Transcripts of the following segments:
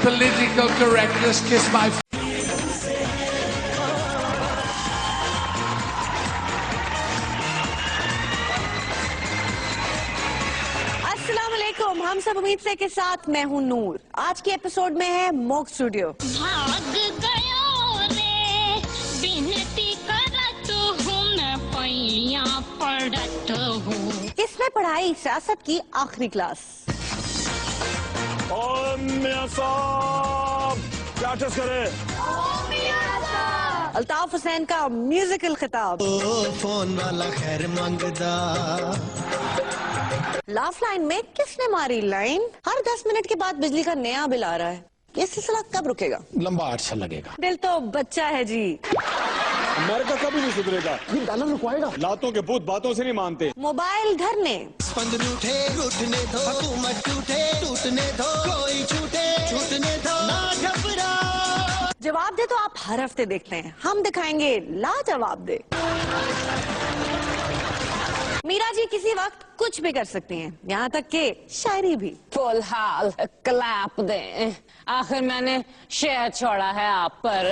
political correctness, kiss my. अस्सलामुअलैकुम, हम सब उम्मीद से के साथ मैं हूँ नूर। आज के एपिसोड में है मोक स्टूडियो। भाग गयो रे बिनती करत हूँ मैं पैया पढ़त हूँ। इसमें पढ़ाई सियासत की आखिरी क्लास। क्या टेस्ट करे? अल्ताफ हुसैन का म्यूजिकल खिताब। फोन वाला खैर मांगदा। लाफ लाइन में किसने मारी लाइन? हर 10 मिनट के बाद बिजली का नया बिल आ रहा है। ये सिलसिला कब रुकेगा? लंबा अच्छा लगेगा। दिल तो बच्चा है जी। अमेरिका कभी नहीं सुधरेगा। ये डॉलर रुकवाएगा। लातों के भूत बातों से नहीं मानते। मोबाइल धरने स्पंद रूठे रूठने दो, हुकूमत टूटे टूटने दो, कोई छूटे छूटने दो, ना घबरा। जवाब दे तो आप हर हफ्ते देखते हैं, हम दिखाएंगे लाजवाब दे। मीरा जी किसी वक्त कुछ भी कर सकती हैं, यहाँ तक के शायरी भी। फुल हाल क्लैप दे, आखिर मैंने शेर छोड़ा है आप पर।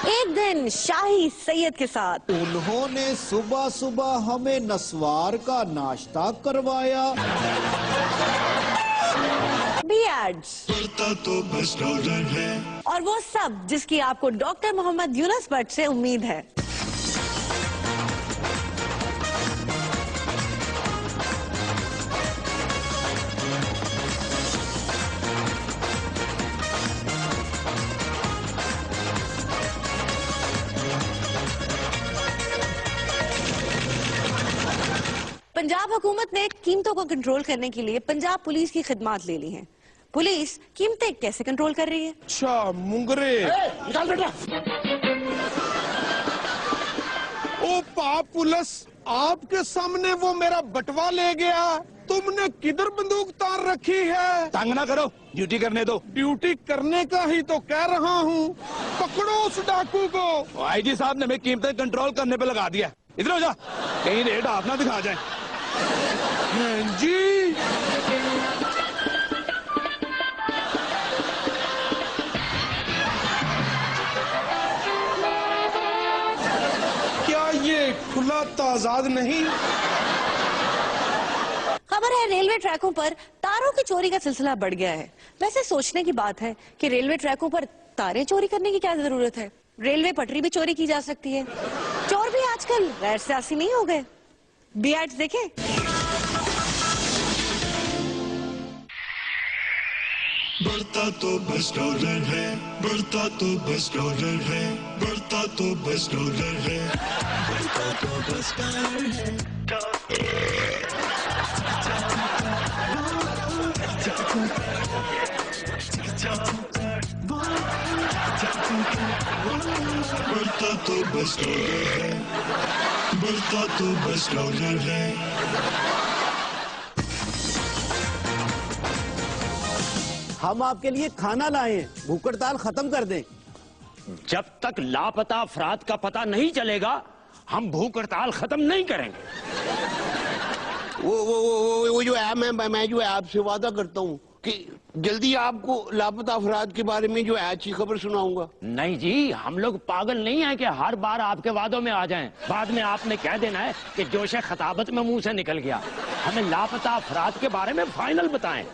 एक दिन शाही सैयद के साथ उन्होंने सुबह सुबह हमें नस्वार का नाश्ता करवाया। भी एड्स तो बस डॉलर है। और वो सब जिसकी आपको डॉक्टर मोहम्मद यूनुस भट्ट से उम्मीद है। पंजाब हुकूमत ने कीमतों को कंट्रोल करने के लिए पंजाब पुलिस की खिदमात ले ली हैं। पुलिस कीमतें कैसे कंट्रोल कर रही है? अच्छा मुंगरे। निकाल बेटा। ओ पाप पुलिस, आपके सामने वो मेरा बटवा ले गया, तुमने किधर बंदूक तार रखी है? तंग ना करो, ड्यूटी करने दो। ड्यूटी करने का ही तो कह रहा हूँ, पकड़ो उस डाकू को। आईजी साहब ने हमें कीमतें कंट्रोल करने पे लगा दिया। इधर हो जा, कहीं रेट आप ना दिखा जाए। जी क्या ये खुला ताजाद नहीं? खबर है रेलवे ट्रैकों पर तारों की चोरी का सिलसिला बढ़ गया है। वैसे सोचने की बात है कि रेलवे ट्रैकों पर तारें चोरी करने की क्या जरूरत है? रेलवे पटरी भी चोरी की जा सकती है। चोर भी आजकल गैर सियासी नहीं हो गए। बी एड्स देखें। बढ़ता तो बस डॉलर है, बढ़ता तो बस डॉलर है, बढ़ता तो बस डॉलर है, बढ़ता तो बस डॉलर है। बढ़ता तो बस डॉलर है, बढ़ता तो बस डॉलर है। हम आपके लिए खाना लाए हैं, भूख हड़ताल खत्म कर दें। जब तक लापता अफराद का पता नहीं चलेगा, हम भूख हड़ताल खत्म नहीं करेंगे। वो जो है मैं जो है आपसे वादा करता हूँ कि जल्दी आपको लापता अफराद के बारे में जो है अच्छी खबर सुनाऊंगा। नहीं जी, हम लोग पागल नहीं है कि हर बार आपके वादों में आ जाएं। बाद में आपने कह देना है कि जोशे खताबत में मुंह से निकल गया। हमें लापता अफराद के बारे में फाइनल बताएं।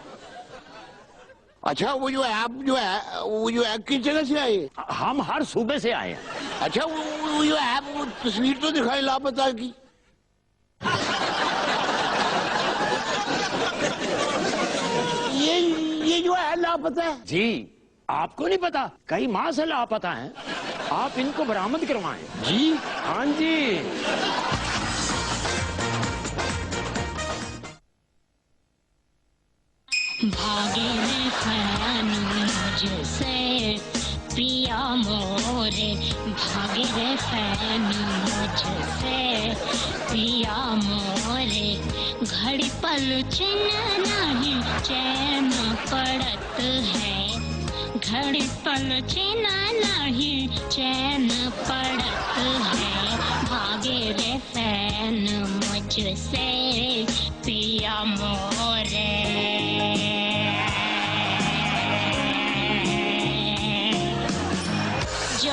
अच्छा वो जो है आप जो है वो जो है किस जगह से आए? हम हर सूबे से आए हैं। अच्छा वो जो है वो तस्वीर तो दिखाई लापता की। ये जो है लापता है जी। आपको नहीं पता? कई माह से लापता हैं। आप इनको बरामद करवाएं। जी हाँ जी। भागे रे फैन मुझसे पिया मोरे, भागे रे फैन मुझसे पिया मोरे। घड़ी पल चैन नहीं चैन पड़त है, घड़ी पल चैन नहीं चैन पड़त है। भागे रे फैन मुझसे पिया मोरे।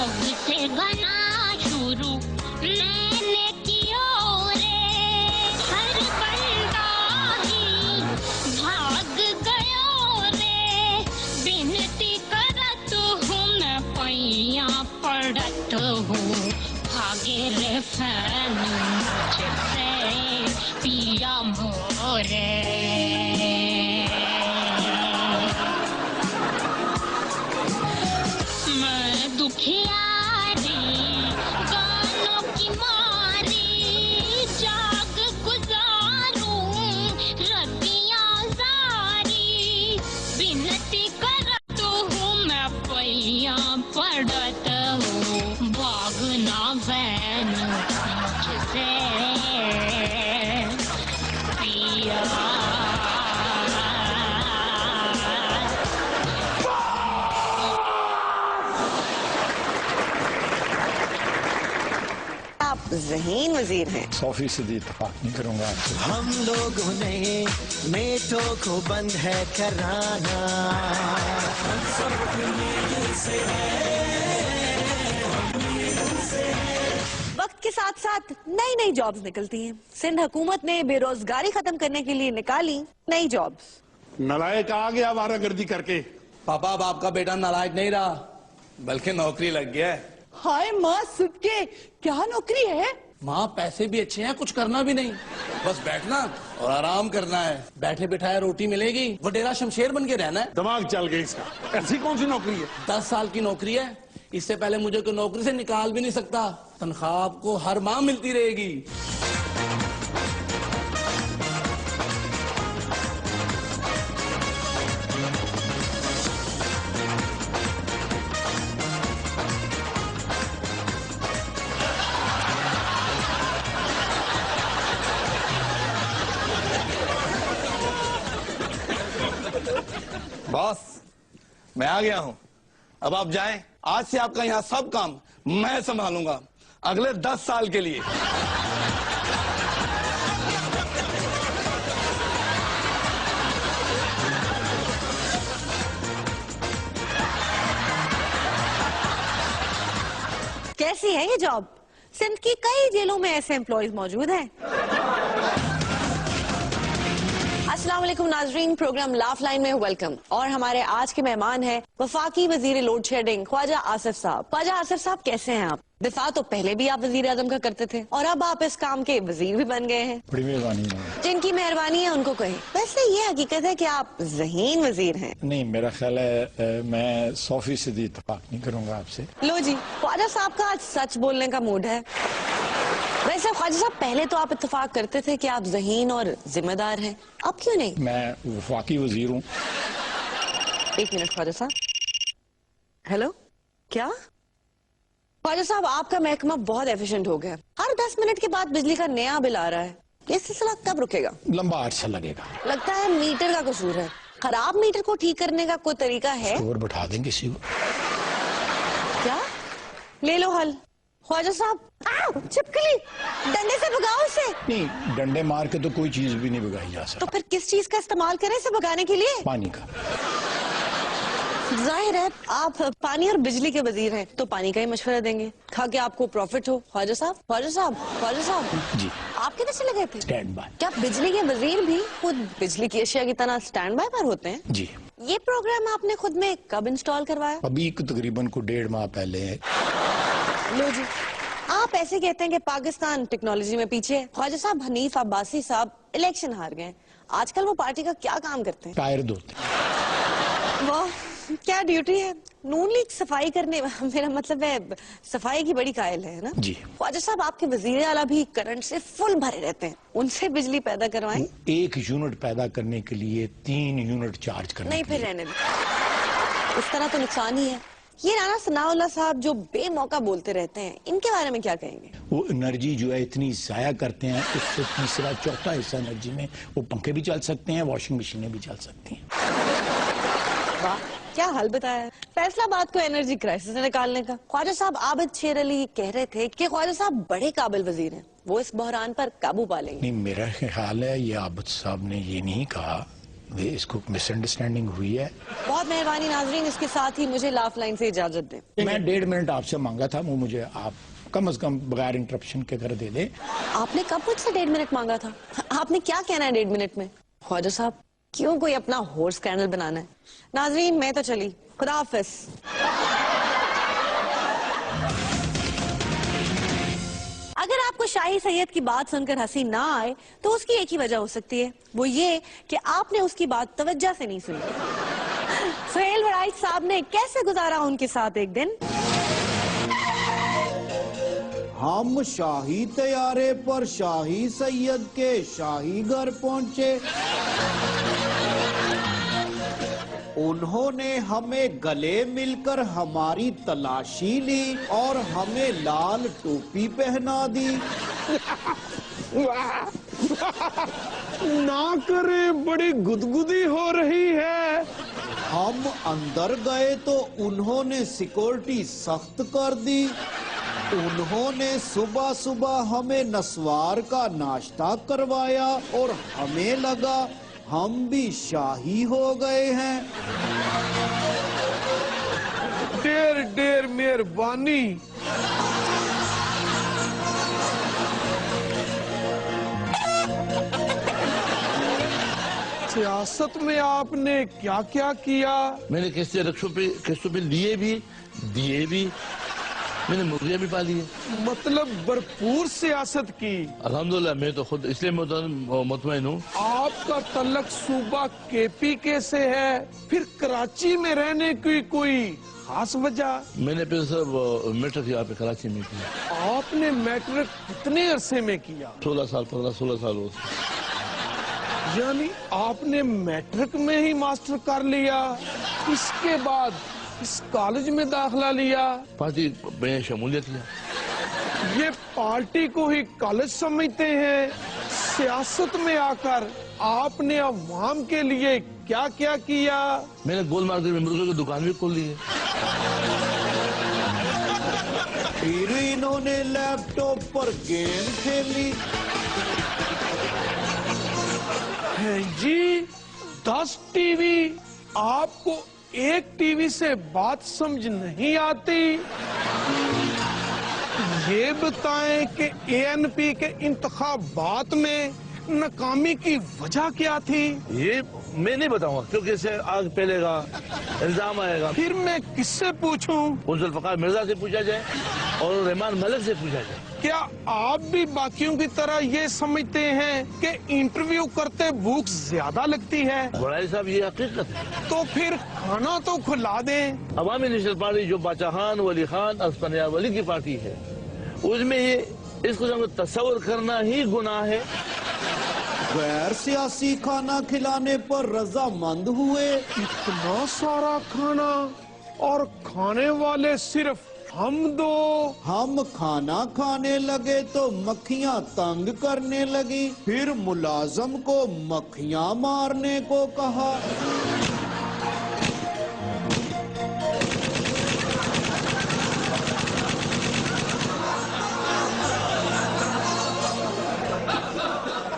जब से बना शुरू मैंने किया रे, हर बंदा ही भाग गया रे, बिनती करत हूँ मैं पैया पड़त हूँ, भागे रे फैन मुझसे पिया मोरे। मैं दुखियारी गानों की मारी जाग गुजारूं रतियां जारी, बिनती करत हूँ मैं पैया पड़त हूँ, भागना बहन मुझसे पिया। आप ज़हीन वजीर हैं। 100% इत्तेफाक नहीं करूंगा आपसे। हम लोगों ने नेटों को बंद है कराना, वक्त के साथ साथ नई नई जॉब्स निकलती हैं। सिंध हुकूमत ने बेरोजगारी खत्म करने के लिए निकाली नई जॉब्स। नलायक आ गया आवारागर्दी करके। पापा अब आपका बेटा नालायक नहीं रहा, बल्कि नौकरी लग गया है। हाय माँ सुबके, क्या नौकरी है? माँ पैसे भी अच्छे हैं, कुछ करना भी नहीं, बस बैठना और आराम करना है। बैठे बिठाए रोटी मिलेगी, वडेरा शमशेर बन के रहना है। दिमाग चल गया इसका। ऐसी कौन सी नौकरी है? 10 साल की नौकरी है, इससे पहले मुझे कोई नौकरी से निकाल भी नहीं सकता। तनख्वाह आपको हर माह मिलती रहेगी। बॉस मैं आ गया हूं, अब आप जाएं। आज से आपका यहां सब काम मैं संभालूंगा अगले 10 साल के लिए। कैसी है ये जॉब? सिंध की कई जेलों में ऐसे एम्प्लॉयज मौजूद हैं। अस्सलाम वालेकुम नाजरीन, प्रोग्राम लाफ लाइन में वेलकम। और हमारे आज के मेहमान हैं वफाकी वजीर लोड शेडिंग ख्वाजा आसिफ साहब। ख्वाजा आसिफ साहब कैसे हैं आप? दिफा तो पहले भी आप वजीर आजम का करते थे और अब आप इस काम के वजीर भी बन गए हैं। बड़ी मेहरबानी है। जिनकी मेहरबानी है उनको कहें। वैसे ये हकीकत है कि आप ज़हीन वजीर हैं। नहीं, मेरा ख्याल है मैं 100% इत्तेफाक नहीं करूंगा आपसे। लो जी, ख्वाजा साहब का आज सच बोलने का मूड है। वैसे ख्वाजा साहब पहले तो आप इत्तेफाक करते थे कि आप ज़हीन और जिम्मेदार हैं, अब क्यों नहीं? मैं वफाकी वजीर हूँ। 1 मिनट ख्वाजा साहब। हेलो, क्या? ख्वाजा साहब आपका महकमा बहुत एफिशिएंट हो गया, हर 10 मिनट के बाद बिजली का नया बिल आ रहा है। ये सिलसिला कब रुकेगा? लंबा अर्सा लगेगा। लगता है मीटर का कसूर है। खराब मीटर को ठीक करने का कोई तरीका है? स्टोर बैठा देंगे किसी को। क्या? ले लो हल। ख्वाजा साहब, छिपकली, डंडे से भगाओ उसे। नहीं, डंडे मार के तो कोई चीज भी नहीं भगाई जा सकती। तो फिर किस चीज का इस्तेमाल करें इसे भगाने के लिए? पानी का। जाहिर है आप पानी और बिजली के वजीर हैं, तो पानी का ही मशवरा देंगे, खा के आपको प्रॉफिट हो। ख्वाजा साहब, ख्वाजा साहब, ख्वाजा साहब जी, आप किधर चले गए थे? Stand by. क्या बिजली के वजीर भी खुद बिजली की अशिया की तरह स्टैंड बाय पर होते हैं? जी। ये प्रोग्राम आपने खुद में कब इंस्टॉल करवाया? अभी तकरीबन को 1.5 माह पहले है। लो जी, आप ऐसे कहते हैं कि पाकिस्तान टेक्नोलॉजी में पीछे है। ख्वाजा साहब हनीफ अब्बासी साहब इलेक्शन हार गए, आजकल वो पार्टी का क्या काम करते हैं? टायर धोते। वाह, क्या ड्यूटी है। नून लीग सफाई करने, मेरा मतलब है सफाई की बड़ी कायल है ना जी। ख्वाजा साहब आपके वजीर आला भी करंट से फुल भरे रहते हैं, उनसे बिजली पैदा करवाएं। 1 यूनिट पैदा करने के लिए 3 यूनिट चार्ज करने नहीं, के फिर लिए। रहने दो, इस तरह तो नुकसान ही है। ये राना सनाउल्लाह साहब जो बेमौका बोलते रहते हैं, इनके बारे में क्या कहेंगे? वो एनर्जी जो है इतनी जाया करते हैं, उससे तीसरा चौथा हिस्सा एनर्जी में वो पंखे भी चल सकते हैं, वॉशिंग मशीनें भी चल सकती हैं। वाह, क्या हल बताया। फैसलाबाद को एनर्जी क्राइसिस से निकालने का। ख्वाजा साहब आबिद शेर अली कह रहे थे कि ख्वाजा साहब बड़े काबिल वजीर हैं, वो इस बहरान पर काबू पा लेंगे। नहीं, मेरा ख्याल है ये आबिद साहब ने ये नहीं कहा, इसको मिसअंडरस्टैंडिंग हुई है। बहुत मेहरबानी नाजरीन, इसके साथ ही मुझे लाफ लाइन से इजाजत दें। मैं 1.5 मिनट आपसे मांगा था, वो मुझे आप कम से कम बगैर इंटरप्शन के कर दे दे। आपने कब मुझसे 1.5 मिनट मांगा था? आपने क्या कहना है 1.5 मिनट में? ख्वाजा साहब, क्यों कोई अपना होर्स स्कैंडल बनाना है? नाजरीन, मैं तो चली, खुदा हाफिज। अगर आपको शाही सैयद की बात सुनकर हंसी ना आए तो उसकी एक ही वजह हो सकती है, वो ये कि आपने उसकी बात तवज्जो से नहीं सुनी। सुहेल वराइच साहब ने कैसे गुजारा उनके साथ एक दिन? हम शाही तैयारे पर शाही सैयद के शाही घर पहुंचे। उन्होंने हमें गले मिलकर हमारी तलाशी ली और हमें लाल टोपी पहना दी। ना करे, बड़ी गुदगुदी हो रही है। हम अंदर गए तो उन्होंने सिक्योरिटी सख्त कर दी। उन्होंने सुबह सुबह हमें नस्वार का नाश्ता करवाया और हमें लगा हम भी शाही हो गए हैं। ढेर मेहरबानी। सियासत में आपने क्या क्या किया? मैंने किस्तों पे लिए भी, दिए भी, मैंने मुर्गियाँ भी पाली है। मतलब भरपूर सियासत की। अल्हम्दुलिल्लाह, मैं तो खुद इसलिए मुतमईन हूँ। आपका तल्लक सूबा KPK से है, फिर कराची में रहने की कोई खास वजह? मैंने फिर सब मैट्रिक यहाँ पे कराची में किया। आपने मैट्रिक कितने अरसे में किया? 16 साल 15-16 साल हो। यानी आपने मैट्रिक में ही मास्टर कर लिया, इसके बाद इस कॉलेज में दाखिला लिया? पार्टी में शमूलियत किया। ये पार्टी को ही कॉलेज समझते हैं? सियासत में आकर आपने अवाम के लिए क्या क्या किया? मैंने गोल मार्केट में मुर्गे की दुकान भी खोल ली है। फिर इन्होंने लैपटॉप पर गेम खेली। है जी, 10 टीवी। आपको एक टीवी से बात समझ नहीं आती? ये बताएं कि ANP के इंतखाबात में नाकामी की वजह क्या थी? ये मैं नहीं बताऊंगा, क्योंकि इससे आग फैलेगा, इल्जाम आएगा। फिर मैं किससे पूछूं? जुल्फ़िकार मिर्जा से पूछा जाए और रहमान मलिक से पूछा जाए। क्या आप भी बाकियों की तरह ये समझते हैं कि इंटरव्यू करते भूख ज्यादा लगती है? बड़ाई साहब, ये हकीकत है। तो फिर खाना तो खुला दें। अवामी नेशनल पार्टी जो बादशाह खान, वली खान, अस्पनिया वली की पार्टी है, उसमें ये इस किस्म का तस्वर करना ही गुनाह है। गैर सियासी खाना खिलाने पर रजामंद हुए। इतना सारा खाना और खाने वाले सिर्फ हम दो। हम खाना खाने लगे तो मक्खियां तंग करने लगी। फिर मुलाजम को मक्खियां मारने को कहा।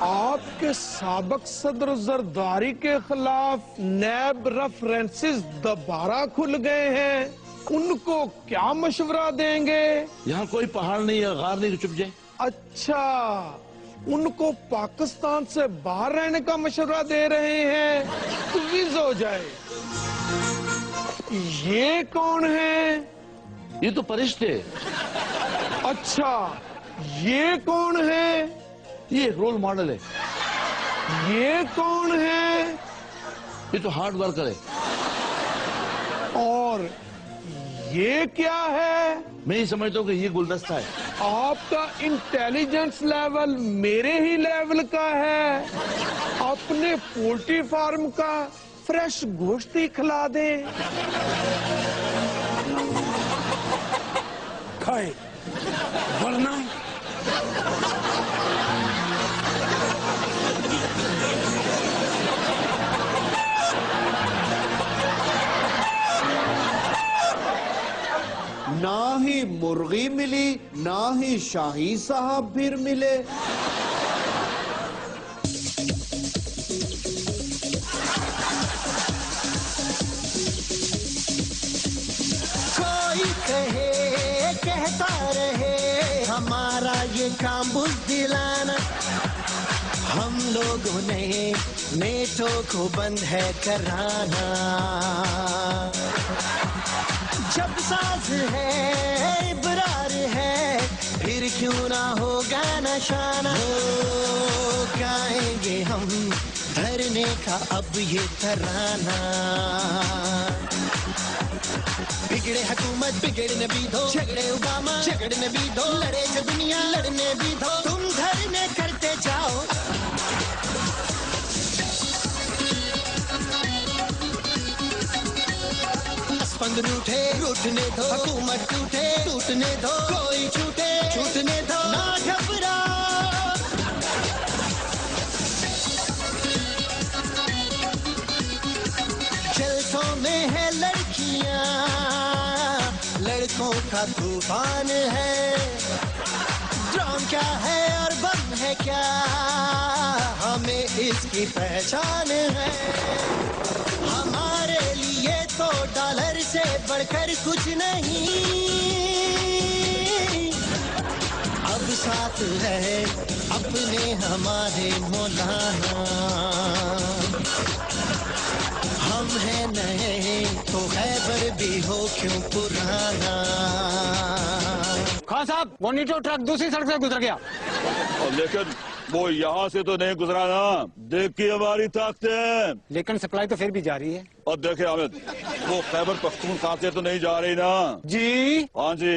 आपके साबिक सदर जरदारी के खिलाफ नैब रेफरेंसेस दोबारा खुल गए हैं, उनको क्या मशवरा देंगे? यहाँ कोई पहाड़ नहीं है, गार नहीं, चुप जाए। अच्छा, उनको पाकिस्तान से बाहर रहने का मशवरा दे रहे हैं, ट्वीज हो जाए। ये कौन है? ये तो फरिश्ते। अच्छा, ये कौन है? ये रोल मॉडल है। ये कौन है? ये तो हार्ड वर्कर है। और ये क्या है? मैं ही समझता हूँ कि ये गुलदस्ता है। आपका इंटेलिजेंस लेवल मेरे ही लेवल का है। अपने पोल्ट्री फार्म का फ्रेश गोश्त ही खिला दें। खाए वरना ना ही मुर्गी मिली, ना ही शाही साहब फिर मिले। कहे कहता रहे, हमारा ये काम बुज़दिलाना। हम लोगों ने नेटो को बंद है कराना। जब साज है इबरार है, फिर क्यों ना होगा नशाना। हो गाएंगे हम धरने का अब ये तराना। बिगड़े हुकूमत बिगड़ने भी दो, झगड़े ओबामा झगड़ने भी दो, लड़े जो दुनिया लड़ने भी दो, तुम धरने करते जाओ। पंद रूठे रूठने दो, हुकूमत टूटे टूटने दो, कोई छूटे छूटने दो, ना घबरा। जलसों में है लड़कियां, लड़कों का तूफान है। ड्रोन क्या है और बम है क्या, हमें इसकी पहचान है। हमारे लिए तो डॉलर से बढ़कर कुछ नहीं, अब साथ है अपने हमारे मौलाना। हम हैं नए तो खैबर भी हो क्यों पुराना। खान साहब, वो नीटो ट्रक दूसरी सड़क से गुजर गया। लेकिन वो यहाँ से तो नहीं गुजरा ना, देखिए हमारी ताकतें। लेकिन सप्लाई तो फिर भी जारी है। और देखे हामिद, वो खैबर पख्तूनख्वा से तो नहीं जा रही ना? जी हाँ जी।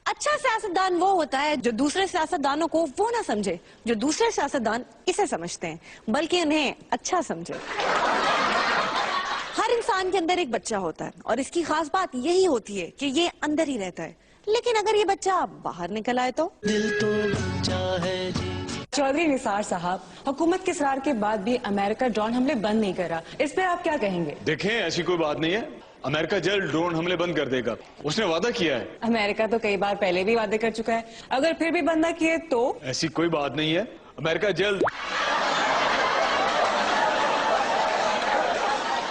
अच्छा सियासतदान वो होता है जो दूसरे सियासतदानों को वो ना समझे जो दूसरे सियासतदान इसे समझते हैं, बल्कि उन्हें अच्छा समझे। हर इंसान के अंदर एक बच्चा होता है और इसकी खास बात यही होती है कि ये अंदर ही रहता है, लेकिन अगर ये बच्चा बाहर निकल आए तो दिल तो बच्चा है जी। चौधरी निसार साहब, हुकूमत के इसरार के बाद भी अमेरिका ड्रोन हमले बंद नहीं करा, इस पे आप क्या कहेंगे? देखें, ऐसी कोई बात नहीं है। अमेरिका जल्द ड्रोन हमले बंद कर देगा, उसने वादा किया है। अमेरिका तो कई बार पहले भी वादे कर चुका है, अगर फिर भी बंद ना किए तो? ऐसी कोई बात नहीं है, अमेरिका जल्द।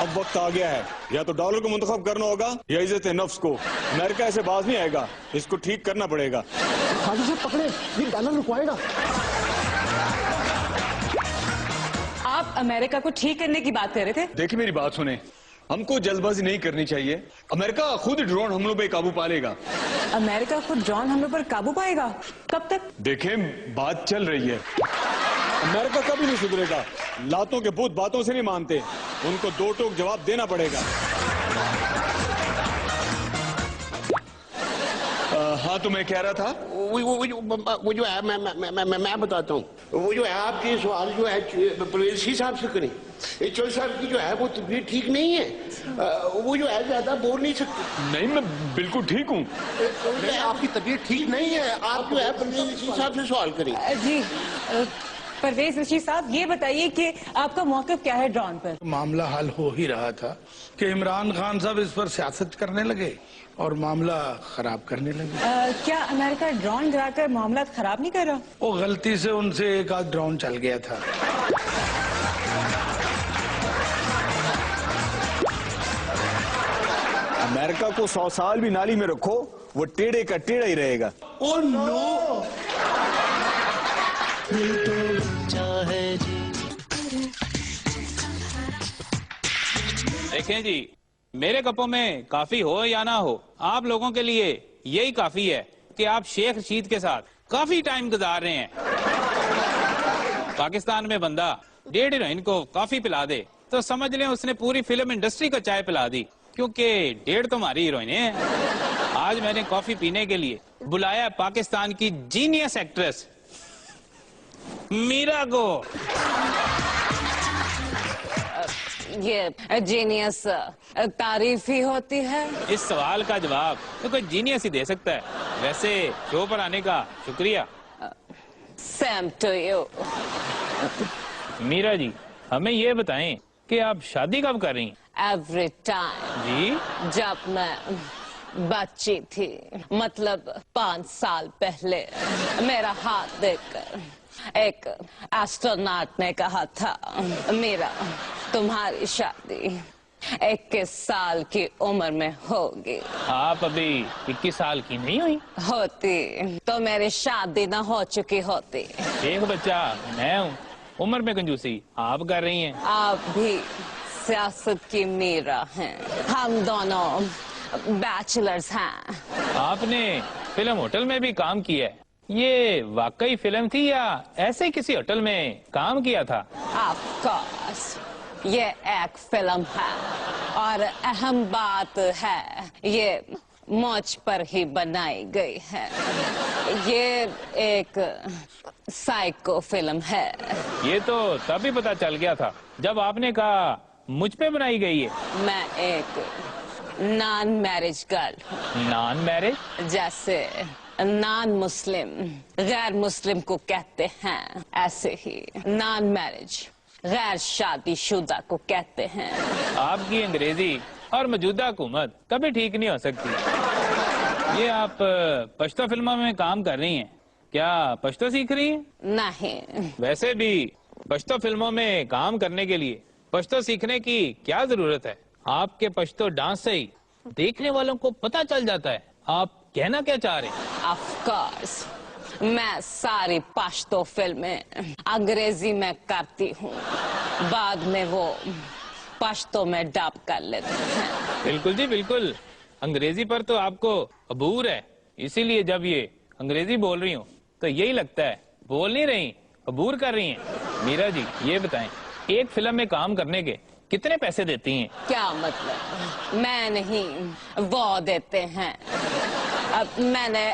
अब वक्त आ गया है, या तो डॉलर को मुंतखब करना होगा या इज्जत नफ्स को। अमेरिका ऐसे बाज नहीं आएगा, इसको ठीक करना पड़ेगा। खादी से पकड़े, ये डॉलर रुकवाएगा। आप अमेरिका को ठीक करने की बात कर रहे थे? देखिए मेरी बात सुने, हमको जल्दबाजी नहीं करनी चाहिए। अमेरिका खुद ड्रोन हमलों पे काबू पा लेगा। अमेरिका खुद ड्रोन हमलों पर काबू पाएगा? कब तक? देखें, बात चल रही है। अमेरिका कभी नहीं सुधरेगा। लातों के भूत बातों से नहीं मानते, उनको दो टोक जवाब देना पड़ेगा। हाँ, तो मैं कह रहा था वो जो है मैं बताता हूँ। वो जो है आपके सवाल जो है परवेज़ साहब से करें। चौधरी साहब की जो है वो तबीयत ठीक नहीं है, वो जो है ज्यादा बोल नहीं सकते। नहीं, मैं बिल्कुल ठीक हूँ। आपकी तबीयत ठीक नहीं है, आप जो है परवेज़ साहब से सवाल करें। जी परवेज रशीद साहब, ये बताइए कि आपका मौक़िफ़ क्या है ड्रोन पर? मामला हल हो ही रहा था कि इमरान खान साहब इस पर सियासत करने लगे और मामला खराब करने लगे। क्या अमेरिका ड्रोन गिराकर मामला खराब नहीं कर रहा? वो गलती से उनसे एक आध ड्रोन चल गया था। अमेरिका को 100 साल भी नाली में रखो, वो टेढ़े का टेढ़ा ही रहेगा। Oh no! देखें जी, मेरे कपों में काफी हो या ना हो, आप लोगों के लिए यही काफी है कि आप शेख रशीद के साथ काफी टाइम गुजार रहे हैं। पाकिस्तान में बंदा 1.5 हीरोइन को कॉफी पिला दे तो समझ लें उसने पूरी फिल्म इंडस्ट्री को चाय पिला दी, क्योंकि 1.5 तो हमारी हीरोइनें हैं। आज मैंने कॉफी पीने के लिए बुलाया पाकिस्तान की जीनियस एक्ट्रेस मीरा को। ये जीनियस तारीफ ही होती है। इस सवाल का जवाब तो कोई जीनियस ही दे सकता है। वैसे शो पर आने का शुक्रिया। Same to you. Meera ji, हमें ये बताएं कि आप शादी कब कर रही हैं? Every time. जी? जब मैं बच्ची थी, मतलब 5 साल पहले मेरा हाथ देखकर एक एस्ट्रोनॉट ने कहा था, मेरा तुम्हारी शादी 21 साल की उम्र में होगी। आप अभी 21 साल की नहीं हुई? होती तो मेरी शादी न हो चुकी होती। एक बच्चा मैं हूँ, उम्र में कंजूसी आप कर रही हैं। आप भी सियासत की मीरा हैं, हम दोनों बैचलर्स हैं। आपने फिल्म होटल में भी काम किया है, ये वाकई फिल्म थी या ऐसे किसी होटल में काम किया था? ऑफ कोर्स ये एक फिल्म है और अहम बात है ये मुझ पर ही बनाई गई है। ये एक साइको फिल्म है। ये तो तभी पता चल गया था जब आपने कहा मुझ पे बनाई गई है। मैं एक नॉन मैरिज गर्ल हूँ। Non marriage? जैसे नॉन मुस्लिम गैर मुस्लिम को कहते हैं, ऐसे ही नॉन मैरिज गैर शादीशुदा को कहते हैं। आपकी अंग्रेजी और मौजूदा हुकूमत कभी ठीक नहीं हो सकती। ये आप पश्तो फिल्मों में काम कर रही हैं, क्या पश्तो सीख रही हैं? नहीं। वैसे भी पश्तो फिल्मों में काम करने के लिए पश्तो सीखने की क्या जरूरत है? आपके पश्तो डांस से ही देखने वालों को पता चल जाता है आप कहना क्या चाह रहे हैं। ऑफ कोर्स मैं सारी पश्तो फिल्में अंग्रेजी में करती हूँ, बाद में वो पश्तो में डब कर लेते हैं। बिल्कुल जी बिल्कुल, अंग्रेजी पर तो आपको अबूर है, इसीलिए जब ये अंग्रेजी बोल रही हूँ तो यही लगता है बोल नहीं रही, अबूर कर रही हैं। मीरा जी ये बताएं, एक फिल्म में काम करने के कितने पैसे देती हैं? क्या मतलब? मैं नहीं, वो देते हैं। अब मैंने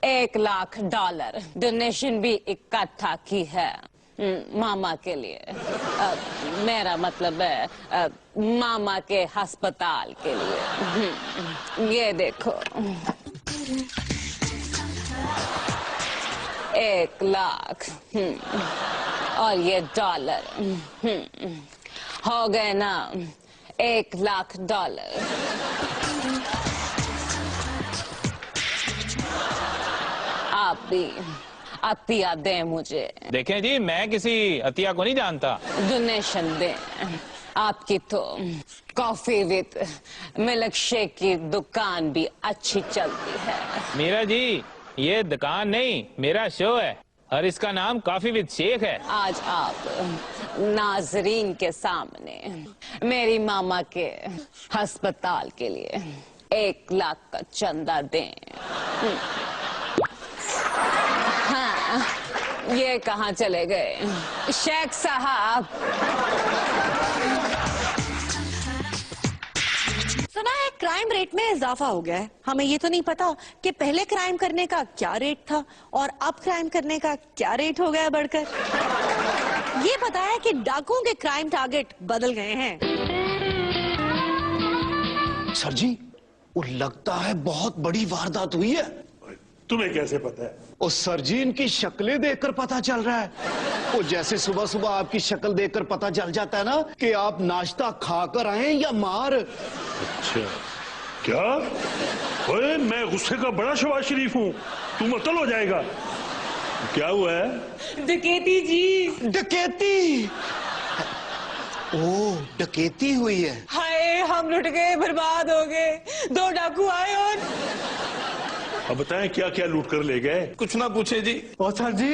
$1,00,000 डोनेशन भी इकट्ठा की है मामा के लिए। मेरा मतलब है मामा के अस्पताल के लिए। ये देखो 1,00,000 और ये डॉलर हो गए ना $1,00,000। आप भी अतिया दें मुझे। देखें जी मैं किसी अतिया को नहीं जानता। डोनेशन दें। आपकी तो कॉफी विद मिल्क शेक की दुकान भी अच्छी चलती है। मीरा जी ये दुकान नहीं, मेरा शो है और इसका नाम कॉफी विद शेक है। आज आप नाजरीन के सामने मेरी मामा के अस्पताल के लिए 1,00,000 का चंदा दें। हाँ, ये कहाँ चले गए शेख साहब? सुना है क्राइम रेट में इजाफा हो गया है। हमें ये तो नहीं पता कि पहले क्राइम करने का क्या रेट था और अब क्राइम करने का क्या रेट हो गया बढ़कर। ये पता है कि डाकुओं के क्राइम टारगेट बदल गए हैं। सर जी वो लगता है बहुत बड़ी वारदात हुई है। तुम्हें कैसे पता है? और सर जी इनकी शक्लें देखकर पता चल रहा है। वो जैसे सुबह सुबह आपकी शक्ल देखकर पता चल जाता है ना कि आप नाश्ता खाकर आए या मार। अच्छा क्या? ओए मैं गुस्से का बड़ा शबाज शरीफ हूँ, तू मुअत्तल हो जाएगा। क्या हुआ है? डकैती जी। डकैती? ओह डकैती हुई है। हाय हम लुट गए, बर्बाद हो गए। 2 डाकू आए और अब बताएं क्या क्या लूट कर ले गए? कुछ ना पूछे जी। ओ सर जी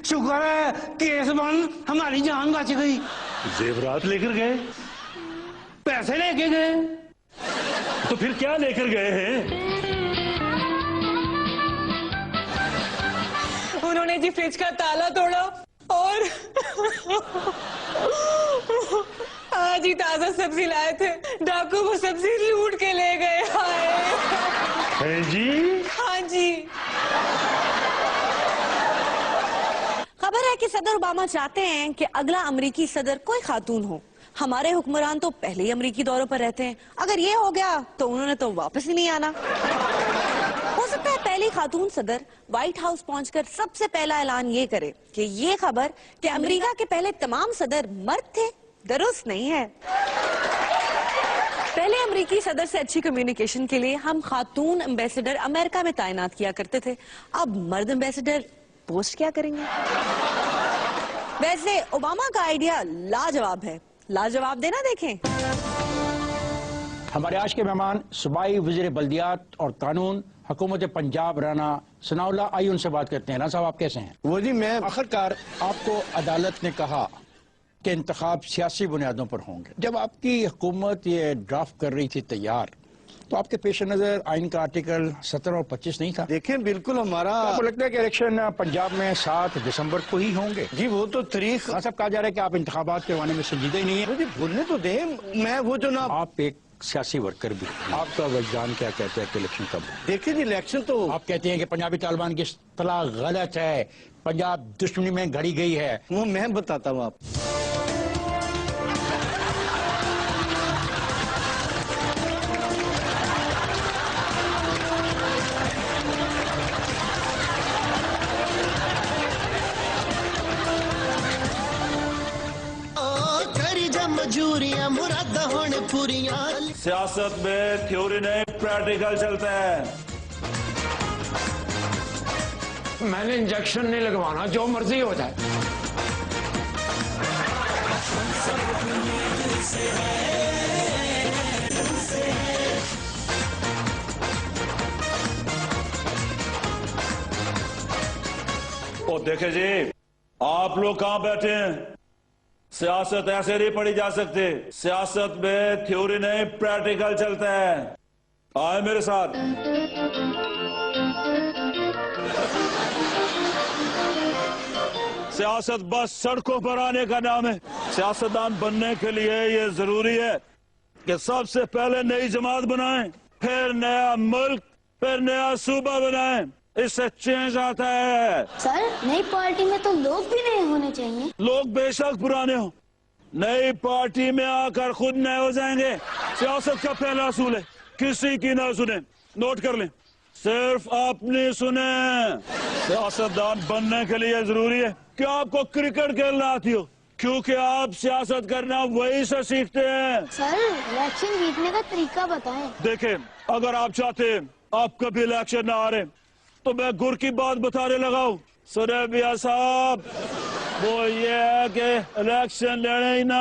शुक्र है केस बंद, हमारी जान बच गई। जेवरात लेकर गए? पैसे लेके गए। तो फिर क्या लेकर गए हैं? उन्होंने जी फ्रिज का ताला तोड़ा और आज ही ताजा सब्जी लाए थे, डाकू वो सब्जी लूट के ले गए। हाय जी? हाँ जी। खबर है कि सदर ओबामा चाहते हैं कि अगला अमेरिकी सदर कोई खातून हो। हमारे हुक्मरान तो पहले ही अमेरिकी दौरों पर रहते हैं, अगर ये हो गया तो उन्होंने तो वापस ही नहीं आना। हो सकता है पहली खातून सदर व्हाइट हाउस पहुंचकर सबसे पहला ऐलान ये करे कि ये खबर कि अमेरिका के पहले तमाम सदर मर्द थे दुरुस्त नहीं है। पहले अमेरिकी सदर से अच्छी कम्युनिकेशन के लिए हम खातून एम्बेसडर अमेरिका में तैनात किया करते थे, अब मर्द एम्बेसडर पोस्ट क्या करेंगे? वैसे ओबामा का आइडिया लाजवाब है, लाजवाब देना देखें। हमारे आज के मेहमान सूबाई वज़ीर बल्दियात और कानून हुकूमत पंजाब राना सनाउल्लाह, आइए उनसे बात करते हैं। राना साहब, आप कैसे हैं? वो जी मैं आखिरकार आपको अदालत ने कहा कि इंतखाब सियासी बुनियादों पर होंगे। जब आपकी हुकूमत ये ड्राफ्ट कर रही थी तैयार, तो आपके पेश नजर आइन का आर्टिकल 17 और 25 नहीं था? देखें, बिल्कुल हमारा आपको लगता है कि इलेक्शन पंजाब में 7 दिसंबर को ही होंगे? जी वो तो तारीख सब कहा जा रहा है कि आप इंतखाबात करवाने में संजीदा ही नहीं है। मुझे बोलने तो दें, मैं वो जो ना, आप एक सियासी वर्कर भी, आपका वजदान क्या कहता है कि इलेक्शन कब? देखिए जी, इलेक्शन तो आप कहते हैं कि पंजाबी तालिबान की इस्तिलाह गलत है, पंजाब दुश्मनी में घड़ी गई है। वो मैं बताता हूँ आप। मजूरियां मुराद होने पूरियां। सियासत में थ्योरी नहीं, प्रैक्टिकल चलता है। मैंने इंजेक्शन नहीं लगवाना, जो मर्जी हो जाए। ओ देखे जी, आप लोग कहां बैठे हैं? सियासत ऐसे नहीं पढ़ी जा सकती। सियासत में थ्योरी नहीं, प्रैक्टिकल चलता है। आए मेरे साथ। सियासत बस सड़कों पर आने का नाम है। सियासतदान बनने के लिए ये जरूरी है कि सबसे पहले नई जमात बनाएं, फिर नया मुल्क, फिर नया सूबा बनाएं। इससे चेंज आता है। सर, नई पार्टी में तो लोग भी नए होने चाहिए। लोग बेशक पुराने हो, नई पार्टी में आकर खुद नए हो जाएंगे। सियासत का पहला असूल है किसी की ना सुने। नोट कर लें, सिर्फ अपनी सुने। सियासतदान बनने के लिए जरूरी है कि आपको क्रिकेट खेलना आती हो, क्योंकि आप सियासत करना वही से सीखते हैं। सर, इलेक्शन जीतने का तरीका बताएं। देखें, अगर आप चाहते हैं आप कभी इलेक्शन ना हारे, तो मैं गुर की बात बताने लगा हूँ। सुने मियां साहब, वो ये है कि इलेक्शन लड़े ही ना।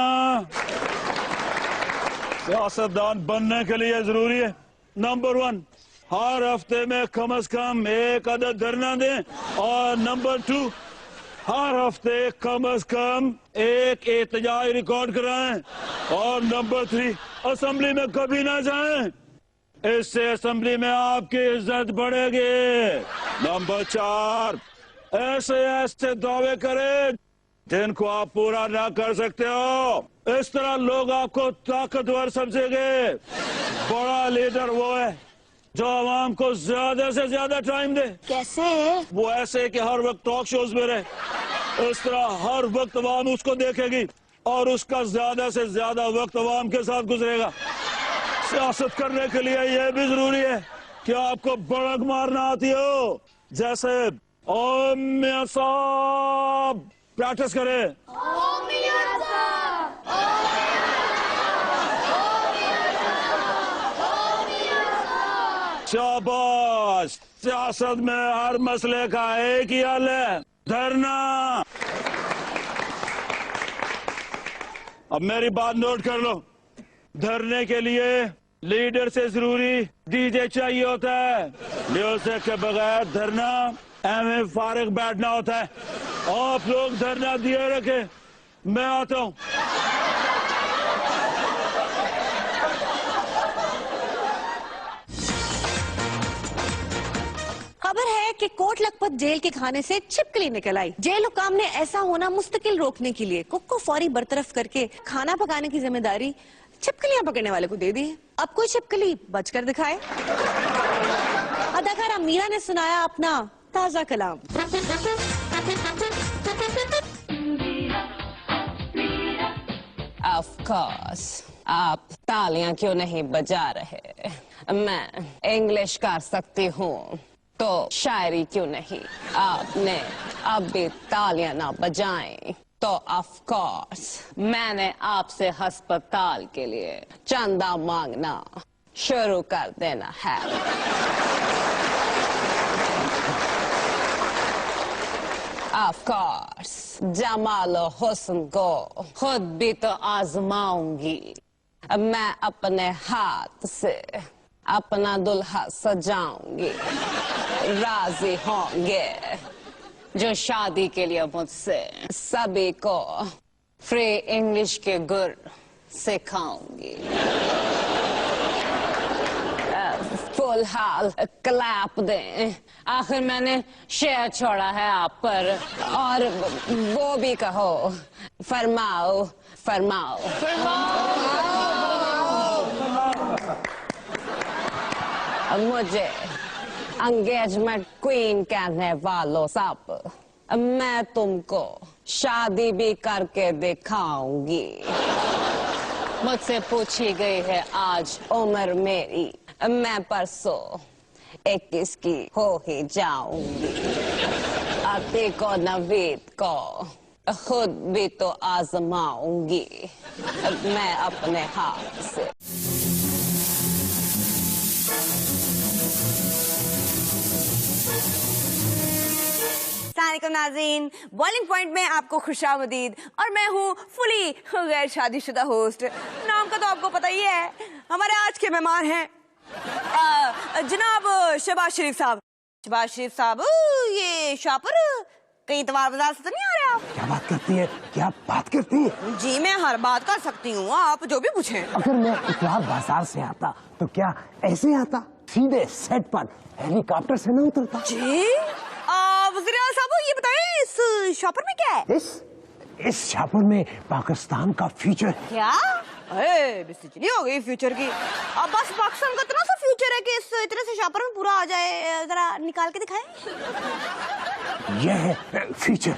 सियासतदान बनने के लिए जरूरी है, नंबर 1, हर हफ्ते में कम से कम एक अदद धरना दें, और नंबर 2, हर हफ्ते कम से कम एक एहतजाज रिकॉर्ड कराएं, और नंबर 3, असेंबली में कभी ना जाएं। इससे असेंबली में आपकी इज्जत बढ़ेगी। नंबर 4, ऐसे ऐसे दावे करें जिनको आप पूरा ना कर सकते हो। इस तरह लोग आपको ताकतवर समझेंगे। बड़ा लीडर वो है जो आवाम को ज्यादा से ज्यादा टाइम दे। कैसे? वो ऐसे कि हर वक्त टॉक शोज में रहे। इस तरह हर वक्त आवाम उसको देखेगी और उसका ज्यादा से ज्यादा वक्त आवाम के साथ गुजरेगा। सियासत करने के लिए यह भी जरूरी है कि आपको बड़क मारना आती हो। जैसे ओम मियां साहब, प्रैक्टिस करें। ओम मियां साहब, शाबाश। सियासत में हर मसले का एक ही हल है, धरना। अब मेरी बात नोट कर लो। धरने के लिए लीडर से जरूरी डीजे चाहिए होता है। म्यूजिक के बगैर धरना एवं फारिग बैठना होता है। आप लोग धरना दिए रखे, मैं आता हूं। खबर है कि कोट लखपत जेल के खाने से छिपकली निकल आई। जेल हुकाम ने ऐसा होना मुस्तकिल रोकने के लिए कुक को फौरी बरतरफ करके खाना पकाने की जिम्मेदारी छिपकलियां पकड़ने वाले को दे दी है। अब कोई छिपकली बचकर दिखाए। अदाकारा मीरा ने सुनाया अपना ताजा कलाम। ऑफ कोर्स, आप तालियां क्यों नहीं बजा रहे? मैं इंग्लिश कर सकती हूँ, तो शायरी क्यों नहीं? आपने अब भी तालियां ना बजाएं तो ऑफ कोर्स मैंने आपसे अस्पताल के लिए चंदा मांगना शुरू कर देना है। ऑफ कोर्स जमालो हुस्न को खुद भी तो आजमाऊंगी। मैं अपने हाथ से अपना दुल्हा सजाऊंगी। राजी होंगे जो शादी के लिए मुझसे सभी को फ्री इंग्लिश के गुर सिखाऊंगी। फुल हाल क्लैप दें। आखिर मैंने शेयर छोड़ा है आप पर, और वो भी कहो फरमाओ फरमाओ मुझे एंगेजमेंट क्वीन कहने वालों सब, मैं तुमको शादी भी करके दिखाऊंगी। मुझसे पूछी गई है आज उम्र मेरी, मैं परसों 21 की हो ही जाऊंगी। अति को नवीद को खुद भी तो आजमाऊंगी मैं अपने हाथ से। नाज़रीन, बॉइलिंग पॉइंट में आपको खुशामदीद। और मैं हूँ फुली गैर शादीशुदा होस्ट। नाम का तो आपको पता ही है। हमारे आज के मेहमान हैं जनाब शहबाज शरीफ साहब। शहबाज शरीफ साहब, ये शापर कहीं इतवार बाजार से तो नहीं आ रहे आप? क्या बात करती है, क्या बात करती है? जी मैं हर बात कर सकती हूँ, आप जो भी पूछें। अगर मैं इतवार बाजार से आता तो क्या ऐसे आता? सीधे सेट पर हेलीकॉप्टर से न उतरता? जी वज़ीर आज़म साहब, ये बताएं इस शॉपर में क्या है? इस शॉपर में पाकिस्तान का फ्यूचर। क्या? बेइज्जती हो गई फ्यूचर की। अब बस पाकिस्तान का इतना सा फ्यूचर है कि इस इतने से शॉपर में पूरा आ जाए। जरा निकाल के दिखाएं। यह है फ्यूचर।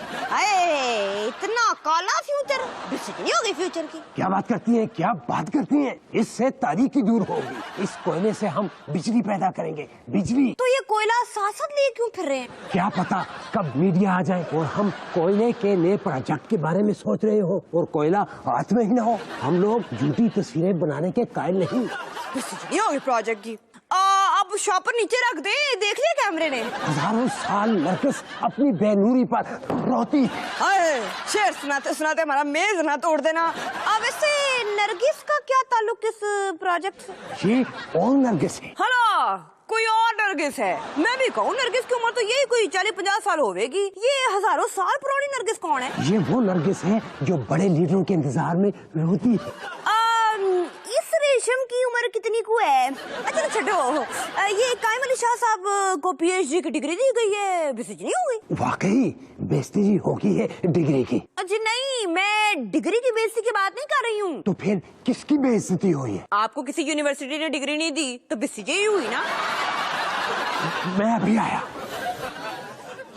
इतना काला फ्यूचर, बेइज्जती हो गई फ्यूचर की। क्या बात करती है, क्या बात करती है? इससे तारीकी दूर होगी। इस कोयले से हम बिजली पैदा करेंगे। बिजली तो ये कोयला साथ लिए क्यों फिर रहे हैं? क्या पता कब मीडिया आ जाए और हम कोयले के नए प्रोजेक्ट के बारे में सोच रहे हो और कोयला हाथ में ही ना हो। हम लोग झूठी तस्वीरें बनाने के कायल नहीं। बेइज्जती होगी प्रोजेक्ट की। अब शॉपर नीचे रख दे, देख लिया कैमरे ने। हजारों साल नरगिस अपनी बेनूरी पर रोती। शेर सुनाते सुनाते हमारा मेज ना तोड़ देना। अब वैसे नरगिस का क्या ताल्लुक इस प्रोजेक्ट से? ये और नरगिस है। हेलो, कोई और नरगिस है? मैं भी कहूँ नरगिस की उम्र तो यही कोई 40-50 साल होगी। ये हजारों साल पुरानी नरगिस कौन है? ये वो नरगिस है जो बड़े लीडरों के इंतजार में रोती है। इस रेशम की उम्र कितनी को है? अच्छा छोड़ो, ये कायम अली शाह साहब को PhD की डिग्री दी गई है, बेइज्जती नहीं हो गई? वाकई बेइज्जती हो गई है डिग्री की? जी नहीं, मैं डिग्री की बेइज्जती की बात नहीं कर रही हूँ। तो फिर किसकी बेइज्जती हुई है? आपको किसी यूनिवर्सिटी ने डिग्री नहीं दी तो बेइज्जती ही हुई ना। मैं अभी आया।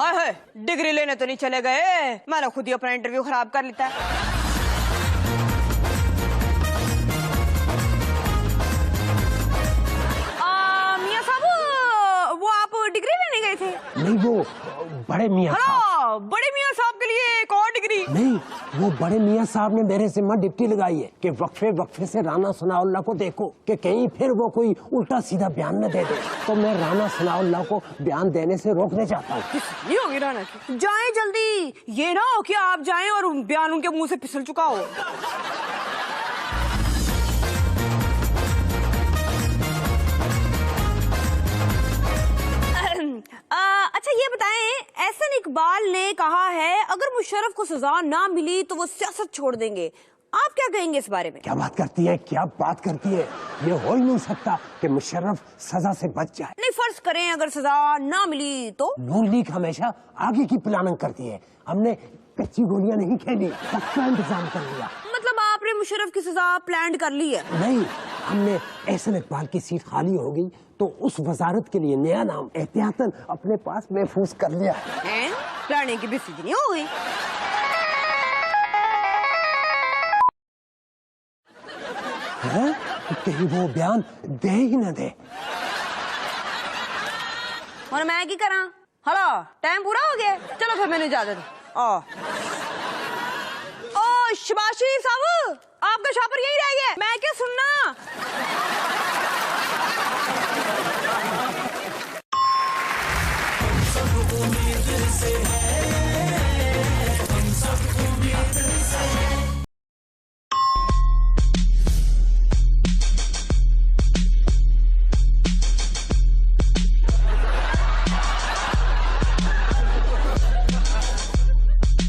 हाय डिग्री लेने तो नहीं चले गए, मैंने खुद ही अपना इंटरव्यू खराब कर लेता है। डिग्री लेने गए थे? नहीं, वो बड़े मियाँ साहब। बड़े मियाँ साहब के लिए एक और डिग्री? नहीं, वो बड़े मियाँ साहब ने मेरे जिम्मा डिप्टी लगाई है कि वक्फे से राना सनाउल्लाह को देखो कि कहीं फिर वो कोई उल्टा सीधा बयान न दे दे। तो मैं राना सनाउल्लाह को बयान देने से रोकने चाहता हूँ। ये होगी राना की। जाएं जल्दी, ये ना हो कि आप जाएं और बयान उनके मुँह से फिसल चुका हो। अच्छा ये बताएं, एहसन इकबाल ने कहा है अगर मुशर्रफ को सजा ना मिली तो वो सियासत छोड़ देंगे। आप क्या कहेंगे इस बारे में? क्या बात करती है, क्या बात करती है? ये हो ही नहीं सकता कि मुशर्रफ सजा से बच जाए। नहीं, फर्ज करें अगर सजा ना मिली तो? नून लीग हमेशा आगे की प्लानिंग करती है। हमने कच्ची गोलियां नहीं खेली, पक्का इंतजाम कर लिया। मतलब आपने मुशर्रफ की सजा प्लान कर ली है? नहीं, हमने एहसन इकबाल की सीट खाली हो गई तो उस वजारत के लिए नया नाम एहतियातन अपने पास महफूज कर लिया है। प्लानिंग की बेइज्जती नहीं हो गई? कहीं वो बयान दे ही न दे। और मैं क्या करा? हेलो, टाइम पूरा हो गया, चलो फिर मैंने इजाजत। शबाश शरीफ साहब, आपका शॉपर यही रह गया, मैं क्या सुनना।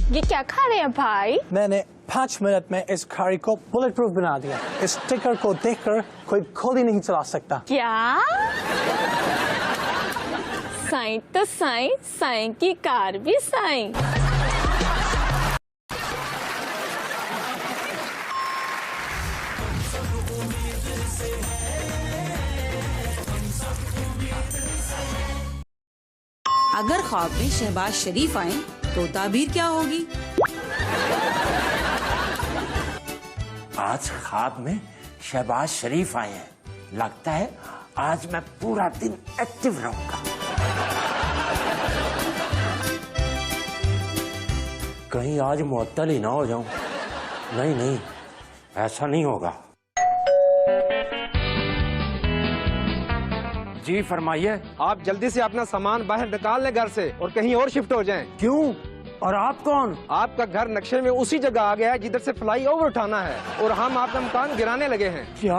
ये क्या खा रहे हैं भाई? मैंने 5 मिनट में इस गाड़ी को बुलेट प्रूफ बना दिया। इस स्टिकर को देखकर कोई गोली नहीं चला सकता। क्या? साईं तो साईं, साईं की कार भी साईं। अगर ख्वाब में शहबाज शरीफ आए तो ताबीर क्या होगी? आज ख्वाब में शहबाज शरीफ आए हैं, लगता है आज मैं पूरा दिन एक्टिव रहूंगा। कहीं आज मुअत्तल ही ना हो जाऊं। नहीं नहीं, ऐसा नहीं होगा। जी फरमाइए। आप जल्दी से अपना सामान बाहर निकाल लें घर से और कहीं और शिफ्ट हो जाएं। क्यों? और आप कौन? आपका घर नक्शे में उसी जगह आ गया है जिधर से फ्लाई ओवर उठाना है और हम आपका मकान गिराने लगे हैं। क्या?